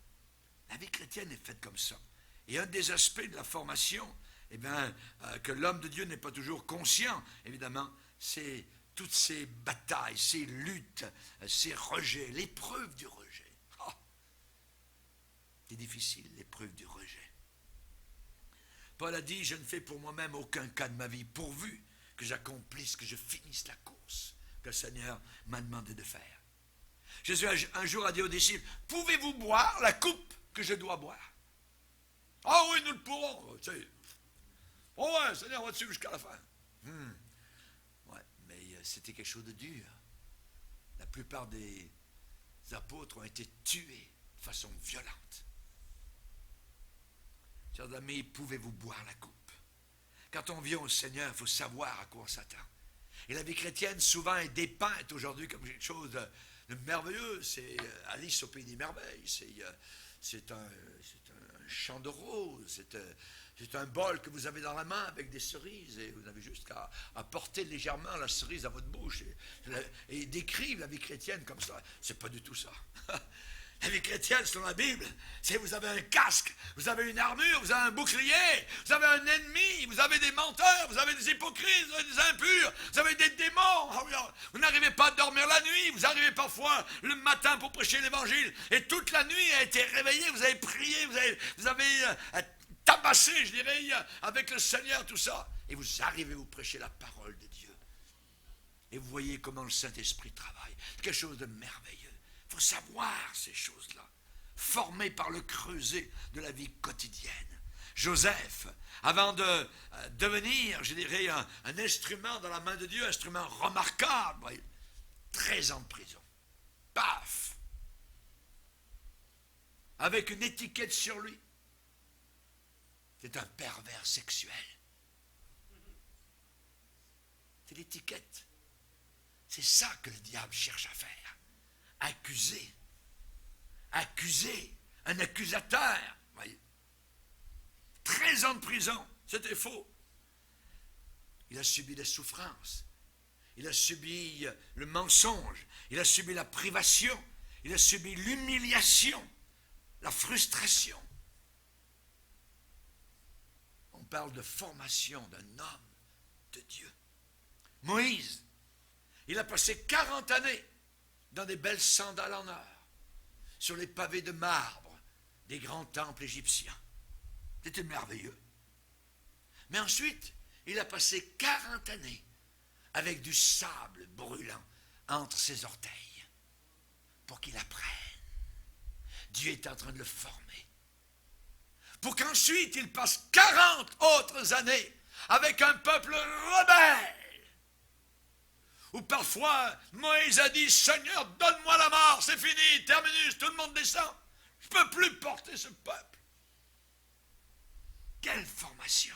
[SPEAKER 1] La vie chrétienne est faite comme ça. Et un des aspects de la formation, que l'homme de Dieu n'est pas toujours conscient, évidemment, c'est toutes ces batailles, ces luttes, ces rejets, l'épreuve du rejet. Oh. C'est difficile, l'épreuve du rejet. Paul a dit, je ne fais pour moi-même aucun cas de ma vie, pourvu que j'accomplisse, que je finisse la course que le Seigneur m'a demandé de faire. Jésus un jour a dit aux disciples, pouvez-vous boire la coupe que je dois boire? Ah oui, nous le pourrons. Tu sais. Oh ouais, le Seigneur va suivre jusqu'à la fin. Ouais, mais c'était quelque chose de dur. La plupart des apôtres ont été tués de façon violente. Chers amis, pouvez-vous boire la coupe? Quand on vient au Seigneur, il faut savoir à quoi on s'attend. Et la vie chrétienne, souvent, est dépeinte aujourd'hui comme quelque chose de merveilleux. C'est Alice au pays des merveilles. C'est un champ de roses. C'est un bol que vous avez dans la main avec des cerises. Et vous avez juste qu'à porter légèrement la cerise à votre bouche. Et décrire la vie chrétienne comme ça. C'est pas du tout ça. La vie chrétienne, selon la Bible, c'est vous avez un casque, vous avez une armure, vous avez un bouclier, vous avez un ennemi, vous avez des menteurs, vous avez des hypocrites, vous avez des impurs, vous avez des démons. Vous n'arrivez pas à dormir la nuit, vous arrivez parfois le matin pour prêcher l'évangile, et toute la nuit a été réveillée, vous avez prié, vous avez tabassé, je dirais, avec le Seigneur, tout ça. Et vous arrivez, vous prêchez la parole de Dieu. Et vous voyez comment le Saint-Esprit travaille. C'est quelque chose de merveilleux. Il faut savoir ces choses-là, formées par le creuset de la vie quotidienne. Joseph, avant de devenir, je dirais, un instrument dans la main de Dieu, un instrument remarquable, voyez, 13 ans de prison. Paf! Avec une étiquette sur lui. C'est un pervers sexuel. C'est l'étiquette. C'est ça que le diable cherche à faire. Accuser, un accusateur, voyez. 13 ans de prison, c'était faux. Il a subi des souffrances, il a subi le mensonge, il a subi la privation, il a subi l'humiliation, la frustration. On parle de formation d'un homme de Dieu. Moïse, il a passé 40 années dans des belles sandales en or, sur les pavés de marbre des grands temples égyptiens. C'était merveilleux. Mais ensuite, il a passé 40 années avec du sable brûlant entre ses orteils pour qu'il apprenne. Dieu est en train de le former. Pour qu'ensuite, il passe 40 autres années avec un peuple rebelle. Ou parfois, Moïse a dit, Seigneur, donne-moi la mort, c'est fini, terminus, tout le monde descend. Je ne peux plus porter ce peuple. Quelle formation!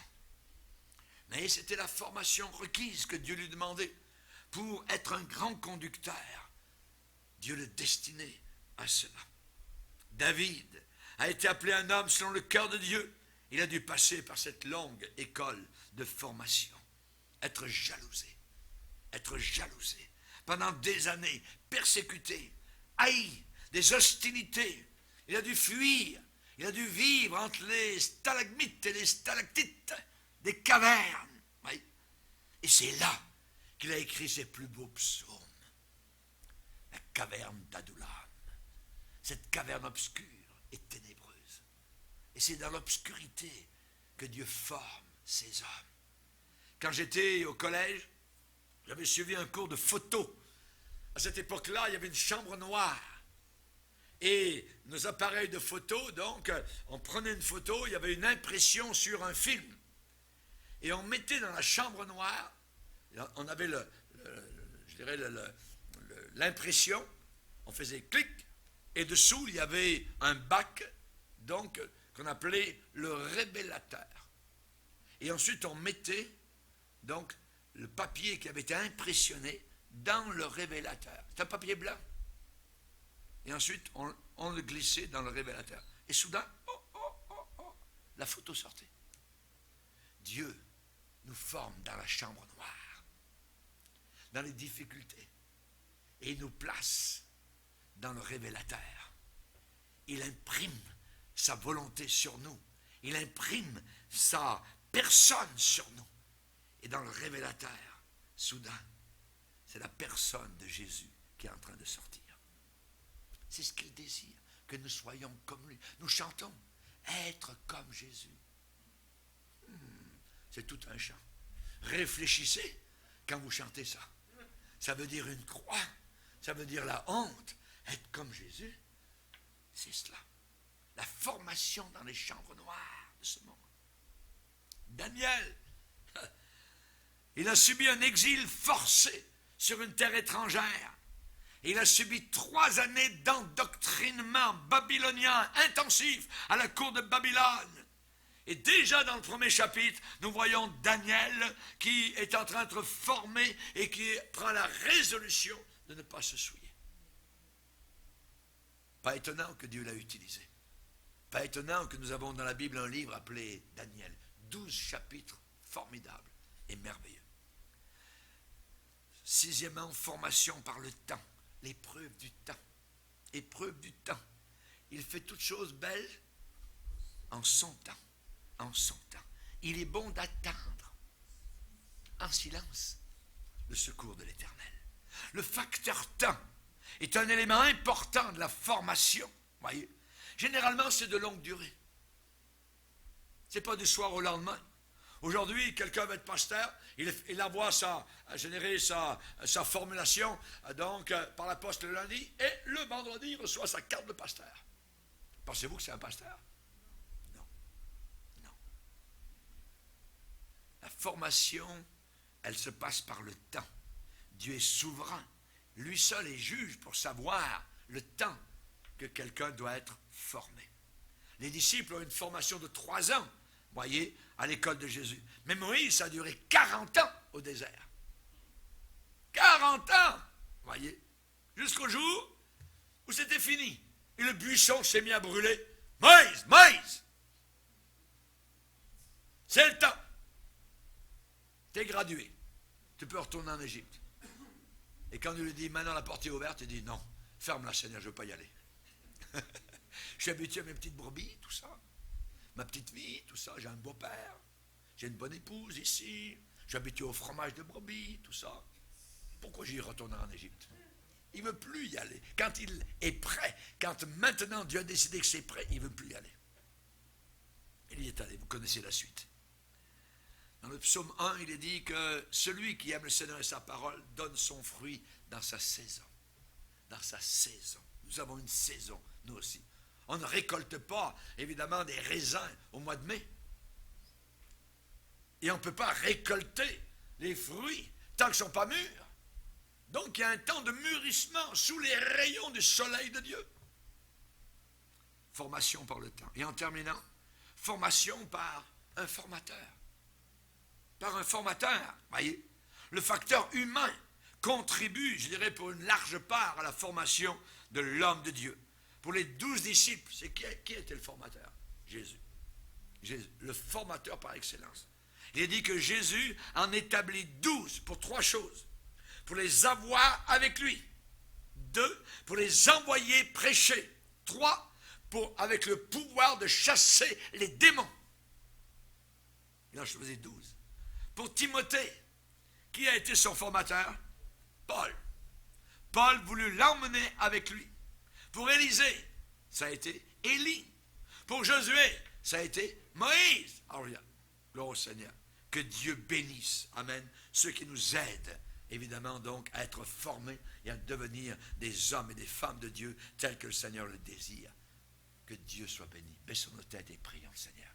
[SPEAKER 1] Mais c'était la formation requise que Dieu lui demandait pour être un grand conducteur. Dieu le destinait à cela. David a été appelé un homme selon le cœur de Dieu. Il a dû passer par cette longue école de formation. Être jalousé. Pendant des années, persécuté, haï, des hostilités. Il a dû fuir. Il a dû vivre entre les stalagmites et les stalactites des cavernes. Oui. Et c'est là qu'il a écrit ses plus beaux psaumes. La caverne d'Adullam. Cette caverne obscure et ténébreuse. Et c'est dans l'obscurité que Dieu forme ses hommes. Quand j'étais au collège, j'avais suivi un cours de photo. À cette époque-là, il y avait une chambre noire. Et nos appareils de photo, donc, on prenait une photo, il y avait une impression sur un film. Et on mettait dans la chambre noire, on avait l'impression, on faisait clic, et dessous, il y avait un bac, donc, qu'on appelait le révélateur. Et ensuite, on mettait, donc, le papier qui avait été impressionné dans le révélateur. C'est un papier blanc. Et ensuite, on le glissait dans le révélateur. Et soudain, la photo sortait. Dieu nous forme dans la chambre noire, dans les difficultés, et il nous place dans le révélateur. Il imprime sa volonté sur nous. Il imprime sa personne sur nous. Et dans le révélateur, soudain, c'est la personne de Jésus qui est en train de sortir. C'est ce qu'il désire, que nous soyons comme lui. Nous chantons, être comme Jésus. C'est tout un chant. Réfléchissez quand vous chantez ça. Ça veut dire une croix, ça veut dire la honte. Être comme Jésus, c'est cela. La formation dans les chambres noires de ce monde. Daniel, il a subi un exil forcé sur une terre étrangère. Il a subi 3 années d'endoctrinement babylonien intensif à la cour de Babylone. Et déjà dans le premier chapitre, nous voyons Daniel qui est en train d'être formé et qui prend la résolution de ne pas se souiller. Pas étonnant que Dieu l'a utilisé. Pas étonnant que nous avons dans la Bible un livre appelé Daniel. 12 chapitres formidables et merveilleux. Sixièmement, formation par le temps. L'épreuve du temps. Épreuve du temps. Il fait toutes choses belles en son temps. En son temps. Il est bon d'attendre en silence le secours de l'Éternel. Le facteur temps est un élément important de la formation. Voyez, généralement, c'est de longue durée. Ce n'est pas du soir au lendemain. Aujourd'hui, quelqu'un va être pasteur, il envoie générer sa formulation donc, par la poste le lundi, et le vendredi, il reçoit sa carte de pasteur. Pensez-vous que c'est un pasteur? Non. Non. La formation, elle se passe par le temps. Dieu est souverain. Lui seul est juge pour savoir le temps que quelqu'un doit être formé. Les disciples ont une formation de 3 ans, voyez, à l'école de Jésus. Mais Moïse, ça a duré 40 ans au désert. 40 ans, voyez, jusqu'au jour où c'était fini. Et le buisson s'est mis à brûler. Moïse, Moïse, c'est le temps. Tu es gradué. Tu peux retourner en Égypte. Et quand il lui dit, maintenant la porte est ouverte, il dit, non, ferme-la Seigneur, je ne veux pas y aller. Je suis habitué à mes petites brebis, tout ça. Ma petite vie, tout ça. J'ai un beau-père. J'ai une bonne épouse ici. Je suis habitué au fromage de brebis, tout ça. Pourquoi j'y retournerai en Égypte? Il ne veut plus y aller. Quand il est prêt, quand maintenant Dieu a décidé que c'est prêt, il ne veut plus y aller. Il y est allé. Vous connaissez la suite. Dans le psaume 1, il est dit que celui qui aime le Seigneur et sa parole donne son fruit dans sa saison. Dans sa saison. Nous avons une saison, nous aussi. On ne récolte pas, évidemment, des raisins au mois de mai. Et on ne peut pas récolter les fruits tant qu'ils ne sont pas mûrs. Donc, il y a un temps de mûrissement sous les rayons du soleil de Dieu. Formation par le temps. Et en terminant, formation par un formateur. Par un formateur, voyez. Le facteur humain contribue, je dirais, pour une large part à la formation de l'homme de Dieu. Pour les 12 disciples, c'est qui était le formateur? Jésus. Jésus, le formateur par excellence. Il est dit que Jésus en établit 12 pour 3 choses. Pour les avoir avec lui. 2, pour les envoyer prêcher. 3, avec le pouvoir de chasser les démons. Il en choisit 12. Pour Timothée, qui a été son formateur? Paul. Paul voulut l'emmener avec lui. Pour Élisée, ça a été Élie. Pour Josué, ça a été Moïse. Alors, gloire au Seigneur. Que Dieu bénisse, amen, ceux qui nous aident, évidemment, donc, à être formés et à devenir des hommes et des femmes de Dieu tels que le Seigneur le désire. Que Dieu soit béni. Baissons nos têtes et prions le Seigneur.